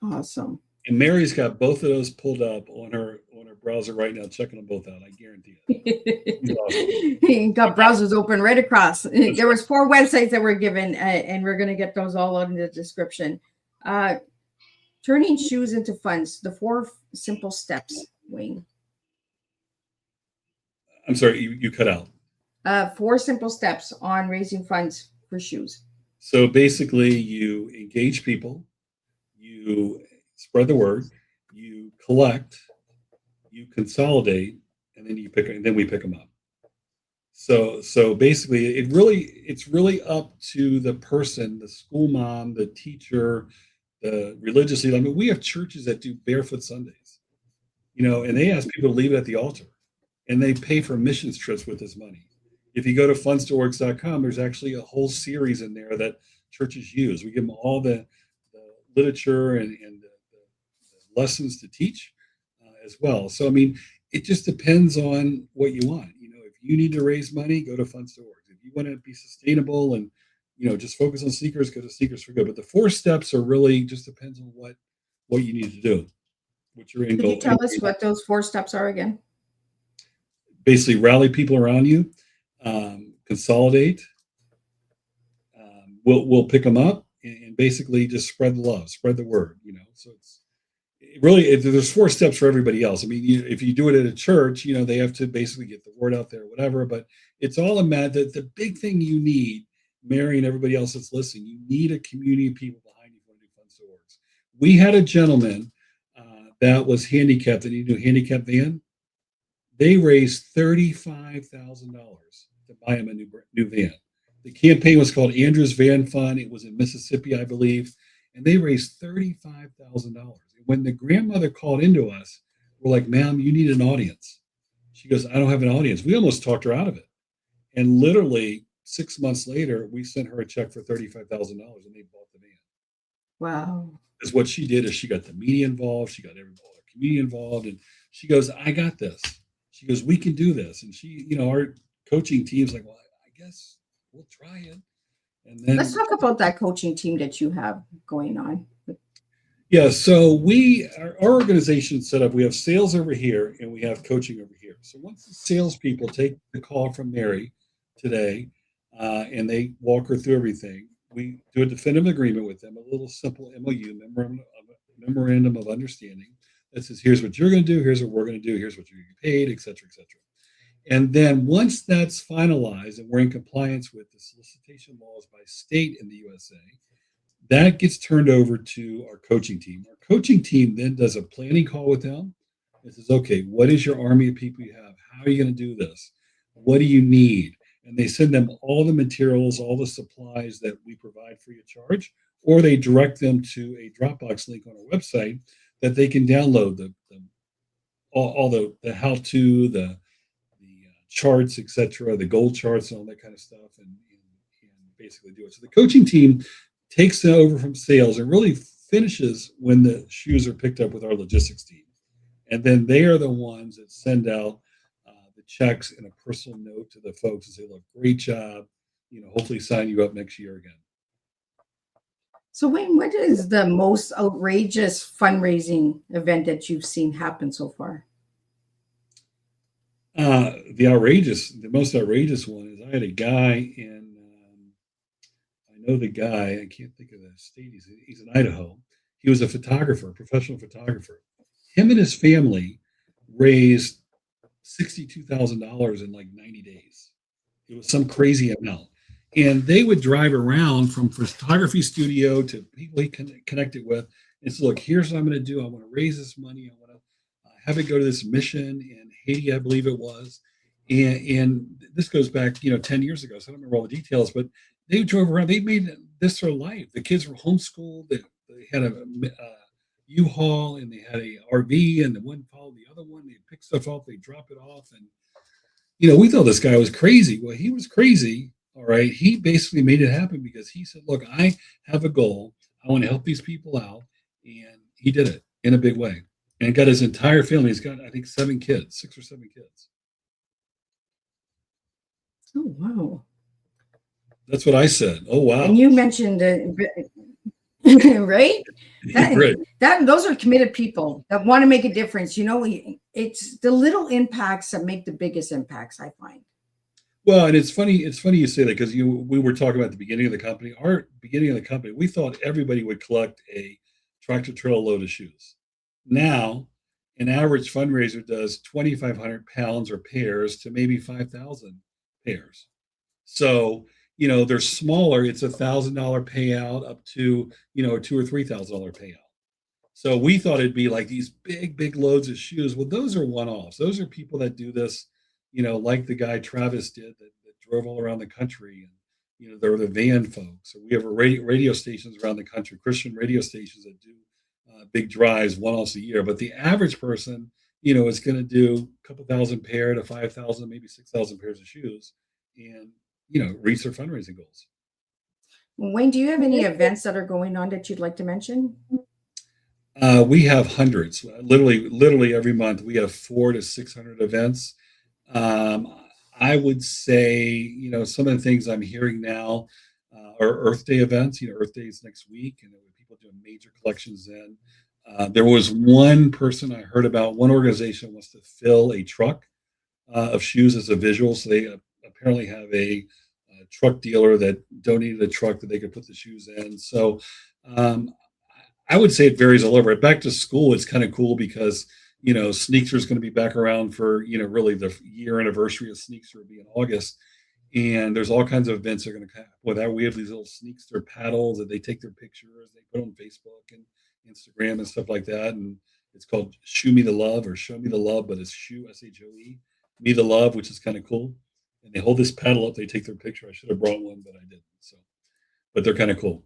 Awesome. And Mary's got both of those pulled up on her browser right now, checking them both out. I guarantee it. Awesome. Got browsers open right across. There was 4 websites that were given, and we're going to get those all out in the description. Turning shoes into funds, the 4 simple steps, Wayne. I'm sorry, you cut out. 4 simple steps on raising funds for shoes. So basically, you engage people, you spread the word, you collect, you consolidate, and then we pick them up. So basically, it's really up to the person, the school mom, the teacher, the religious leader. I mean, we have churches that do barefoot Sundays, and they ask people to leave it at the altar, and they pay for missions trips with this money. If you go to fundstoorgs.com, there's actually a whole series in there that churches use. We give them all the literature and the lessons to teach as well. So, I mean, it just depends on what you want. If you need to raise money, go to Funds to Orgs. If you want to be sustainable and, just focus on sneakers, go to Sneakers for Good. But the 4 steps are really just depends on what you need to do. What your end goal. Could you tell us what those 4 steps are again? Basically, rally people around you, consolidate. We'll pick them up and basically just spread the love, spread the word. So there's 4 steps for everybody else. I mean, if you do it at a church, they have to basically get the word out there, whatever. But it's all a matter. The big thing you need, Mary and everybody else that's listening, you need a community of people behind you when you do Funds to Orgs. We had a gentleman that was handicapped and he knew a handicap van. They raised $35,000 to buy him a new van. The campaign was called Andrew's Van Fund. It was in Mississippi, I believe, and they raised $35,000. When the grandmother called into us, we're like, "Ma'am, you need an audience." She goes, "I don't have an audience." We almost talked her out of it. And literally 6 months later, we sent her a check for $35,000 and they bought the van. Wow. Because what she did is she got the media involved, she got everybody, all the community involved, and she goes, "I got this." She goes, "We can do this." And she, our coaching team's like, "Well, I guess we'll try it." And Let's then, talk about that coaching team that you have going on. yeah, so our organization set up. We have sales over here, and we have coaching over here. So once the salespeople take the call from Mary today, and they walk her through everything, we do a definitive agreement with them, a little simple MOU, memorandum of understanding, that says, "Here's what you're going to do. Here's what we're going to do. Here's what you're going to get paid, et cetera, et cetera." And then once that's finalized and we're in compliance with the solicitation laws by state in the USA, that gets turned over to our coaching team. Our coaching team then does a planning call with them. It says, "Okay, what is your army of people you have? How are you going to do this? What do you need?" And they send them all the materials, all the supplies that we provide free of charge, or they direct them to a Dropbox link on our website that they can download all the how-to, the charts, etc., the goal charts, and all that kind of stuff, and basically do it. So the coaching team takes it over from sales and really finishes when the shoes are picked up with our logistics team. And then they are the ones that send out the checks and a personal note to the folks and say, "Look, great job. Hopefully sign you up next year again." So, Wayne, what is the most outrageous fundraising event that you've seen happen so far? The most outrageous one is I had a guy in, I know the guy, I can't think of the state, he's in Idaho. He was a photographer, a professional photographer. Him and his family raised $62,000 in like 90 days. It was some crazy amount. And they would drive around from photography studio to people he connected with and say, "Look, here's what I'm going to do. I want to raise this money. I want to have it go to this mission in Haiti, I believe it was." And this goes back, 10 years ago. So I don't remember all the details, but they drove around. They made this their life. The kids were homeschooled. They had a U-Haul, and they had a RV, and the one followed the other one. They pick stuff up, they drop it off, and we thought this guy was crazy. Well, he was crazy. All right. He basically made it happen because he said, "Look, I have a goal. I want to help these people out." And he did it in a big way and got his entire family. He's got, I think, 7 kids, 6 or 7 kids. Oh, wow. That's what I said. Oh, wow. And you mentioned, right? Right. Those are committed people that want to make a difference. It's the little impacts that make the biggest impacts, I find. Well, and it's funny you say that because we were talking about the beginning of the company. Our beginning of the company, we thought everybody would collect a tractor trailer load of shoes. Now, an average fundraiser does 2,500 pounds or pairs to maybe 5,000 pairs. So, they're smaller. It's $1,000 payout up to, a $2,000 or $3,000 payout. So we thought it'd be like these big, big loads of shoes. Well, those are one-offs. Those are people that do this, like the guy Travis did that drove all around the country. And, they're the van folks. So we have radio stations around the country, Christian radio stations that do big drives, one-offs a year. But the average person, is going to do a couple thousand pair to 5,000, maybe 6,000 pairs of shoes and, reach their fundraising goals. Wayne, do you have any events that are going on that you'd like to mention? We have hundreds. Literally every month we have 400 to 600 events. I would say, some of the things I'm hearing now are Earth Day events. Earth Day is next week, and people doing major collections then. There was one person I heard about, one organization wants to fill a truck of shoes as a visual. So they apparently have a truck dealer that donated a truck that they could put the shoes in. So I would say it varies all over. Back to school, it's kind of cool because, Sneakster is going to be back around for, really the year anniversary of Sneakster will be in August. And there's all kinds of events that are going to happen with that. We have these little Sneakster paddles that they take their pictures, they put on Facebook and Instagram and stuff like that. And it's called Shoe Me the Love or Show Me the Love, but it's shoe, SHOE, me the love, which is kind of cool. And they hold this paddle up, they take their picture. I should have brought one, but I didn't. So, but they're kind of cool.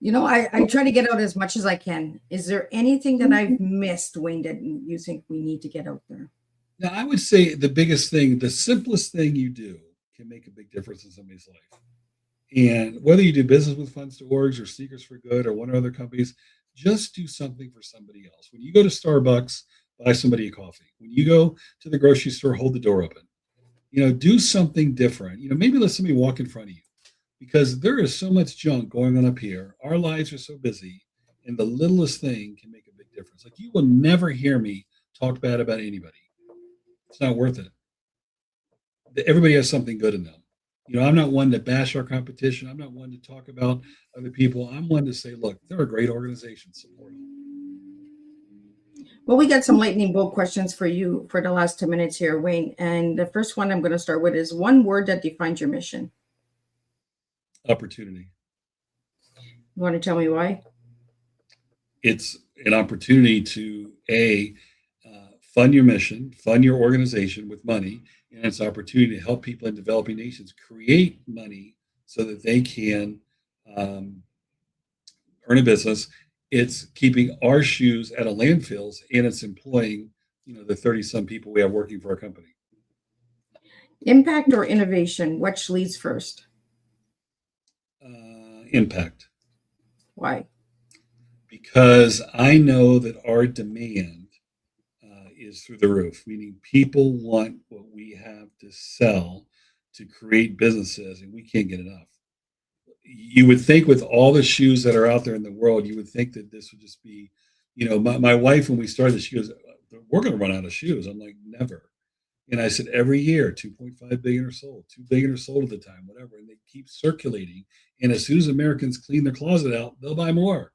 I try to get out as much as I can. Is there anything that I've missed, Wayne, that you think we need to get out there? Now, I would say the biggest thing, the simplest thing you do can make a big difference in somebody's life. And whether you do business with funds to orgs or Sneakers for Good or one or other companies, just do something for somebody else. When you go to Starbucks, buy somebody a coffee. When you go to the grocery store, hold the door open. Do something different. Maybe let somebody walk in front of you because there is so much junk going on up here. Our lives are so busy, and the littlest thing can make a big difference. Like you will never hear me talk bad about anybody. It's not worth it. Everybody has something good in them. I'm not one to bash our competition. I'm not one to talk about other people. I'm one to say, look, they're a great organization. Support them. Well, we got some lightning bolt questions for you for the last 10 minutes here, Wayne. And the first one I'm going to start with is one word that defines your mission. Opportunity. You want to tell me why? It's an opportunity to fund your mission, fund your organization with money, and it's an opportunity to help people in developing nations create money so that they can earn a business. It's keeping our shoes out of landfills, and it's employing the 30-some people we have working for our company. Impact or innovation, which leads first? Impact. Why? Because I know that our demand is through the roof, meaning people want what we have to sell to create businesses, and we can't get enough. You would think with all the shoes that are out there in the world, you would think that this would just be, my wife, when we started this, she goes, we're going to run out of shoes. I'm like, never. And I said, every year, 2.5 billion are sold, 2 billion are sold at the time, whatever. And they keep circulating. And as soon as Americans clean their closet out, they'll buy more.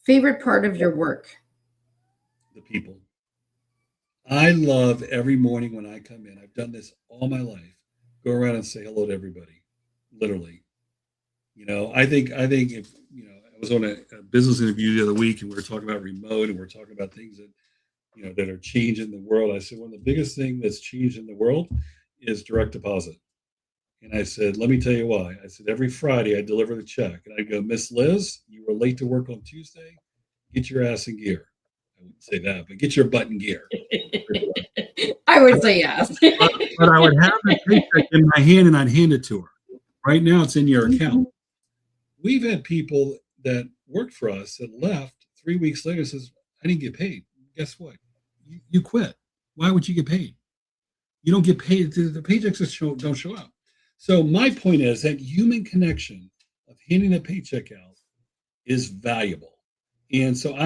Favorite part of your work? The people. I love every morning when I come in. I've done this all my life. Go around and say hello to everybody. Literally. I think if, I was on a business interview the other week and we were talking about remote and we're talking about things that, that are changing the world. I said, one of the biggest things that's changed in the world is direct deposit. And I said, let me tell you why. I said, every Friday I deliver the check and I go, Miss Liz, you were late to work on Tuesday. Get your ass in gear. I wouldn't say that, but get your butt in gear. I would say yes. but I would have the paycheck in my hand and I'd hand it to her. Right now it's in your account. We've had people that worked for us that left 3 weeks later says, I didn't get paid. Guess what? You quit. Why would you get paid? You don't get paid. The paychecks just don't show up. So my point is that human connection of handing a paycheck out is valuable. And so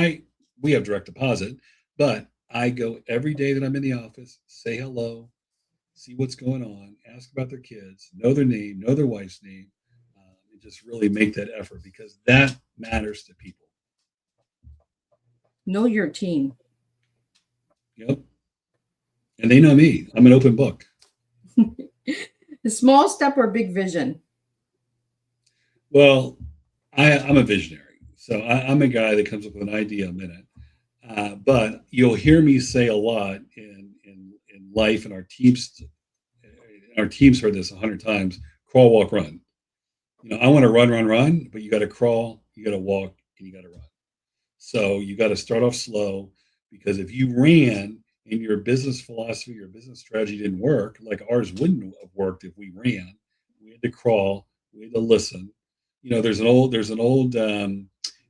we have direct deposit, but I go every day that I'm in the office, say hello, see what's going on, ask about their kids, know their name, know their wife's name, and just really make that effort because that matters to people. Know your team. Yep. And they know me. I'm an open book. A small step or big vision? Well, I'm a visionary. So I'm a guy that comes up with an idea a minute. But you'll hear me say a lot in life, and our teams heard this 100 times, crawl, walk, run. I want to run, but you got to crawl, you got to walk, and you got to run. So you got to start off slow because if you ran and your business philosophy, your business strategy didn't work, like ours wouldn't have worked if we ran. We had to crawl, we had to listen. There's an old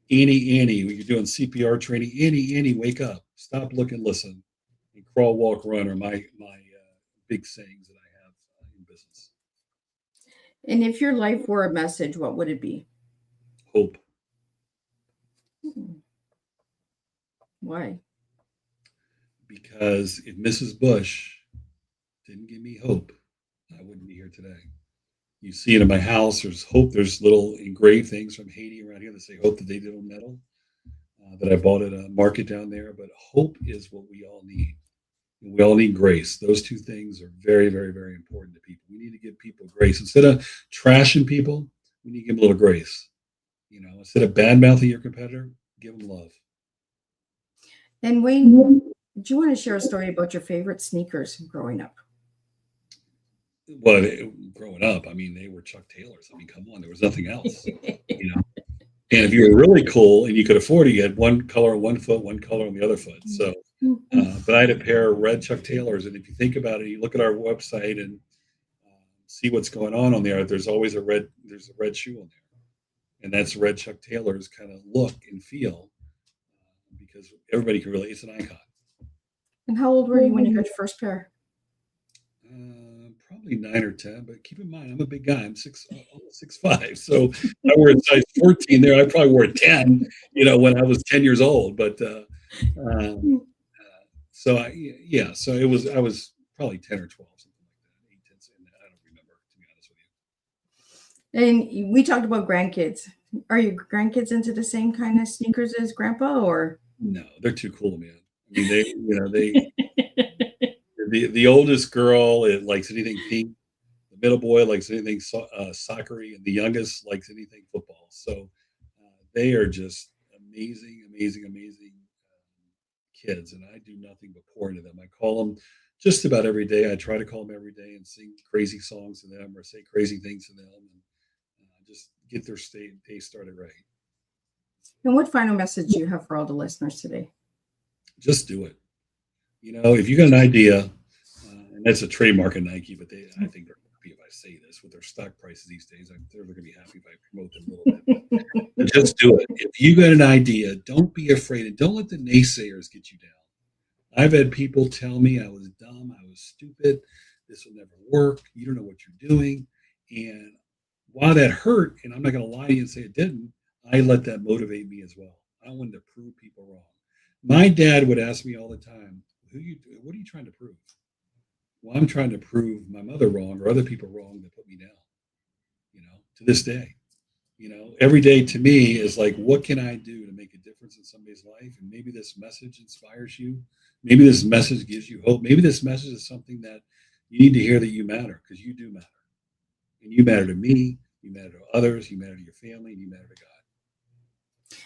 Annie, when you're doing CPR training, Annie, wake up, stop, look, and listen. And crawl, walk, run are my big sayings that I have in business. And if your life were a message, what would it be? Hope. Why? Because if Mrs. Bush didn't give me hope, I wouldn't be here today. You see it in my house. There's hope. There's little engraved things from Haiti around here that say hope that they did on metal that I bought at a market down there. But hope is what we all need. And we all need grace. Those two things are very, very, very important to people. We need to give people grace. Instead of trashing people, we need to give them a little grace. Instead of bad-mouthing your competitor, give them love. And Wayne, do you want to share a story about your favorite sneakers growing up? Well, growing up, they were Chuck Taylors. Come on, there was nothing else. And if you were really cool and you could afford it, you had one color on one foot, one color on the other foot. So, but I had a pair of red Chuck Taylors. And if you think about it, you look at our website and see what's going on there, there's always there's a red shoe on there, and that's red Chuck Taylor's kind of look and feel, because everybody can really, it's an icon. And how old were you when you got your first pair? Probably 9 or 10, but keep in mind, I'm a big guy. I'm almost 6'5". So I wore a size 14 there. I probably wore a 10, when I was 10 years old. But so I was probably 10 or 12, something like that. 8, 10, I don't remember, to be honest with you. And we talked about grandkids. Are your grandkids into the same kind of sneakers as Grandpa, or? No, they're too cool, man. I mean, the oldest girl, it likes anything pink. The middle boy likes anything soccery, and the youngest likes anything football. So they are just amazing, amazing, amazing kids, and I do nothing but pour into them. I call them just about every day. I try to call them every day and sing crazy songs to them or say crazy things to them, and just get their day started right. And what final message do you have for all the listeners today? Just do it. If you got an idea, and that's a trademark of Nike, but I think they're happy if I say this with their stock prices these days. They're going to be happy if I promote them a little bit. But just do it. If you got an idea, don't be afraid, and don't let the naysayers get you down. I've had people tell me I was dumb, I was stupid, this will never work, you don't know what you're doing. And while that hurt, and I'm not going to lie to you and say it didn't, I let that motivate me as well. I wanted to prove people wrong. My dad would ask me all the time, what are you trying to prove? Well, I'm trying to prove my mother wrong or other people wrong that put me down, to this day. Every day to me is like, what can I do to make a difference in somebody's life? And maybe this message inspires you. Maybe this message gives you hope. Maybe this message is something that you need to hear, that you matter, because you do matter. And you matter to me, you matter to others, you matter to your family, and you matter to God.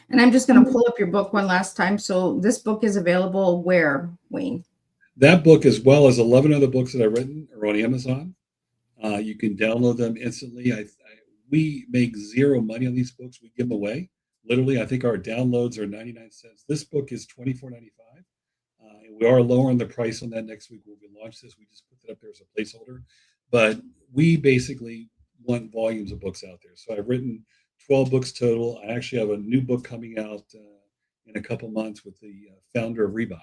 And I'm just going to pull up your book one last time. So this book is available where, Wayne? That book, as well as 11 other books that I've written, are on Amazon. You can download them instantly. We make zero money on these books. We give them away. Literally, I think our downloads are 99 cents. This book is $24.95. And we are lowering the price on that next week. We'll launch this. We just put it up there as a placeholder. But we basically want volumes of books out there. So I've written 12 books total. I actually have a new book coming out in a couple months with the founder of Reebok.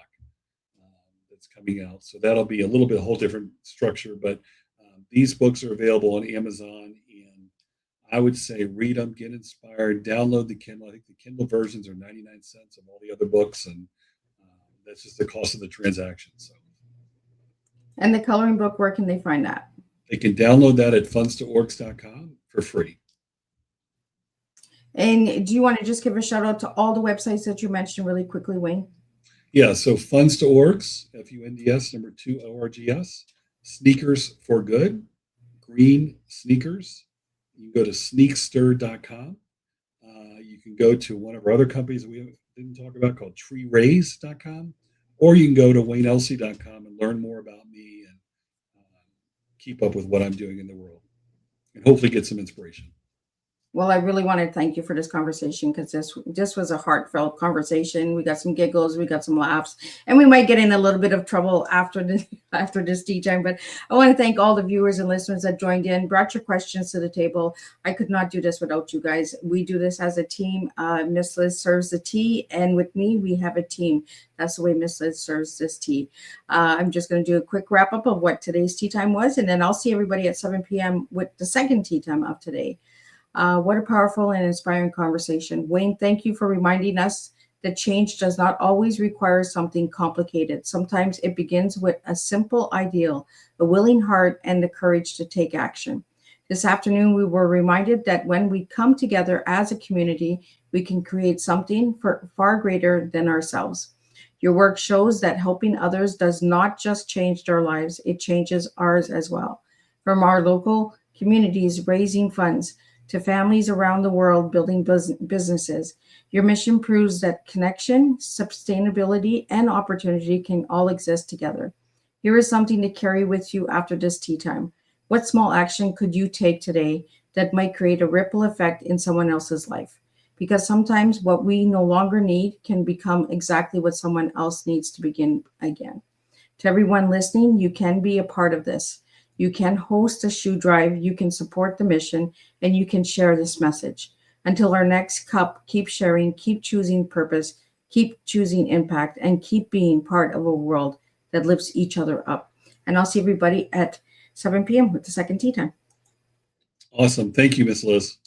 That's coming out. So that'll be a little bit, a whole different structure. But these books are available on Amazon. And I would say read them, get inspired, download the Kindle. I think the Kindle versions are 99 cents of all the other books. And that's just the cost of the transaction. So. And the coloring book, where can they find that? They can download that at funds2orgs.com for free. And do you want to just give a shout out to all the websites that you mentioned really quickly, Wayne? Yeah, so Funds2Orgs, FUNDS, number 2 ORGS, Sneakers for Good, green sneakers. You can go to sneakstir.com. You can go to one of our other companies that we didn't talk about called treeraise.com, or you can go to wayneelsey.com and learn more about me and keep up with what I'm doing in the world and hopefully get some inspiration. Well, I really want to thank you for this conversation, because this was a heartfelt conversation. We got some giggles, we got some laughs, and we might get in a little bit of trouble after this tea time. But I want to thank all the viewers and listeners that joined in, brought your questions to the table. I could not do this without you guys. We do this as a team. Miss Liz serves the tea, and with me, we have a team. That's the way Miss Liz serves this tea. I'm just going to do a quick wrap up of what today's tea time was, and then I'll see everybody at 7 p.m. with the second tea time of today. What a powerful and inspiring conversation. Wayne, thank you for reminding us that change does not always require something complicated. Sometimes it begins with a simple ideal, a willing heart, and the courage to take action. This afternoon, we were reminded that when we come together as a community, we can create something far greater than ourselves. Your work shows that helping others does not just change their lives, it changes ours as well. From our local communities raising funds, to families around the world building businesses, your mission proves that connection, sustainability, and opportunity can all exist together. Here is something to carry with you after this tea time. What small action could you take today that might create a ripple effect in someone else's life? Because sometimes what we no longer need can become exactly what someone else needs to begin again. To everyone listening, you can be a part of this. You can host a shoe drive, you can support the mission, and you can share this message. Until our next cup, keep sharing, keep choosing purpose, keep choosing impact, and keep being part of a world that lifts each other up. And I'll see everybody at 7 p.m. with the second tea time. Awesome. Thank you, Miss Liz.